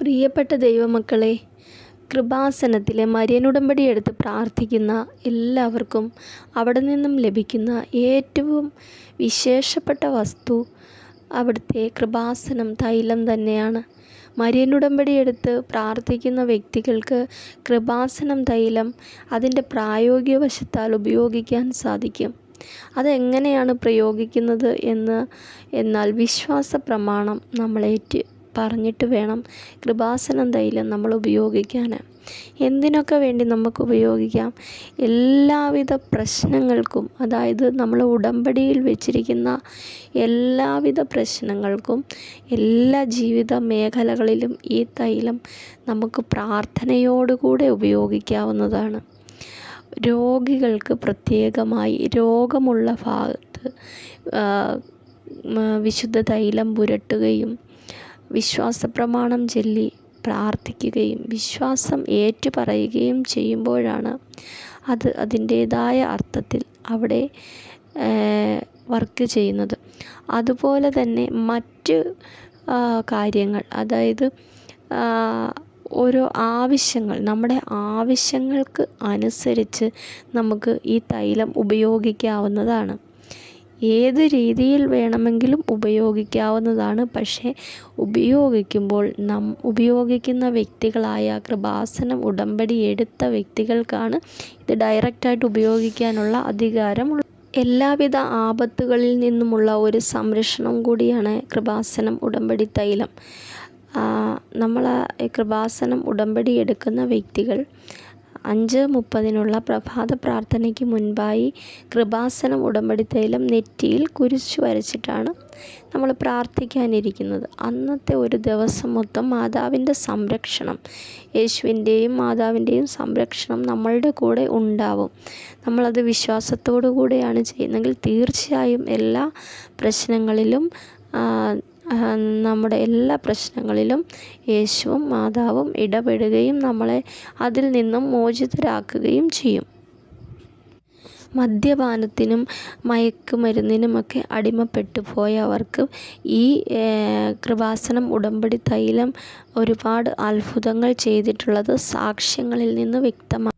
പ്രിയപ്പെട്ട ദൈവമക്കളെ, കൃപാസനത്തിലെ മരിയനുടമ്പടി എടുത്ത് പ്രാർത്ഥിക്കുന്ന എല്ലാവർക്കും അവിടെ നിന്നും ലഭിക്കുന്ന ഏറ്റവും വിശേഷപ്പെട്ട വസ്തു അവിടുത്തെ കൃപാസനം തൈലം തന്നെയാണ്. മരിയനുടമ്പടി എടുത്ത് പ്രാർത്ഥിക്കുന്ന വ്യക്തികൾക്ക് കൃപാസനം തൈലം അതിൻ്റെ പ്രായോഗിക വശത്താൽ ഉപയോഗിക്കാൻ സാധിക്കും. അതെങ്ങനെയാണ് പ്രയോഗിക്കുന്നത് എന്നാൽ വിശ്വാസ പ്രമാണം നമ്മളേറ്റ് പറഞ്ഞിട്ട് വേണം കൃപാസനം തൈലം നമ്മൾ ഉപയോഗിക്കാൻ. എന്തിനൊക്കെ വേണ്ടി നമുക്ക് ഉപയോഗിക്കാം? എല്ലാവിധ പ്രശ്നങ്ങൾക്കും, അതായത് നമ്മൾ ഉടമ്പടിയിൽ വെച്ചിരിക്കുന്ന എല്ലാവിധ പ്രശ്നങ്ങൾക്കും എല്ലാ ജീവിത മേഖലകളിലും ഈ തൈലം നമുക്ക് പ്രാർത്ഥനയോടുകൂടെ ഉപയോഗിക്കാവുന്നതാണ്. രോഗികൾക്ക് പ്രത്യേകമായി രോഗമുള്ള ഭാഗത്ത് വിശുദ്ധ തൈലം പുരട്ടുകയും വിശ്വാസപ്രമാണം ചൊല്ലി പ്രാർത്ഥിക്കുകയും വിശ്വാസം ഏറ്റുപറയുകയും ചെയ്യുമ്പോഴാണ് അത് അതിൻ്റേതായ അർത്ഥത്തിൽ അവിടെ വർക്ക് ചെയ്യുന്നത്. അതുപോലെ തന്നെ മറ്റ് കാര്യങ്ങൾ, അതായത് ഓരോ ആവശ്യങ്ങൾ, നമ്മുടെ ആവശ്യങ്ങൾക്ക് അനുസരിച്ച് നമുക്ക് ഈ തൈലം ഉപയോഗിക്കാവുന്നതാണ്. ഏത് രീതിയിൽ വേണമെങ്കിലും ഉപയോഗിക്കാവുന്നതാണ്. പക്ഷേ ഉപയോഗിക്കുമ്പോൾ ഉപയോഗിക്കുന്ന വ്യക്തികളായ കൃപാസനം ഉടമ്പടി എടുത്ത വ്യക്തികൾക്കാണ് ഇത് ഡയറക്റ്റായിട്ട് ഉപയോഗിക്കാനുള്ള അധികാരമുള്ളത്. എല്ലാവിധ ആപത്തുകളിൽ നിന്നുമുള്ള ഒരു സംരക്ഷണം കൂടിയാണ് കൃപാസനം ഉടമ്പടി തൈലം. നമ്മൾ കൃപാസനം ഉടമ്പടി എടുക്കുന്ന വ്യക്തികൾ 5:30 പ്രഭാത പ്രാർത്ഥനയ്ക്ക് മുൻപായി കൃപാസനം ഉടമ്പടി തൈലം നെറ്റിയിൽ കുരിശ് വരച്ചിട്ടാണ് നമ്മൾ പ്രാർത്ഥിക്കാനിരിക്കുന്നത്. അന്നത്തെ ഒരു ദിവസം മൊത്തം മാതാവിൻ്റെ സംരക്ഷണം, യേശുവിൻ്റെയും മാതാവിൻ്റെയും സംരക്ഷണം നമ്മളുടെ കൂടെ ഉണ്ടാവും. നമ്മളത് വിശ്വാസത്തോടു കൂടെയാണ് ചെയ്യുന്നതെങ്കിൽ തീർച്ചയായും എല്ലാ പ്രശ്നങ്ങളിലും നമ്മുടെ എല്ലാ പ്രശ്നങ്ങളിലും യേശുവും മാതാവും ഇടപെടുകയും നമ്മളെ അതിൽ നിന്നും മോചിതരാക്കുകയും ചെയ്യും. മദ്യപാനത്തിനും മയക്കുമരുന്നിനുമൊക്കെ അടിമപ്പെട്ടു പോയവർക്ക് ഈ കൃപാസനം ഉടമ്പടി തൈലം ഒരുപാട് അത്ഭുതങ്ങൾ ചെയ്തിട്ടുള്ളത് സാക്ഷ്യങ്ങളിൽ നിന്ന് വ്യക്തമാണ്.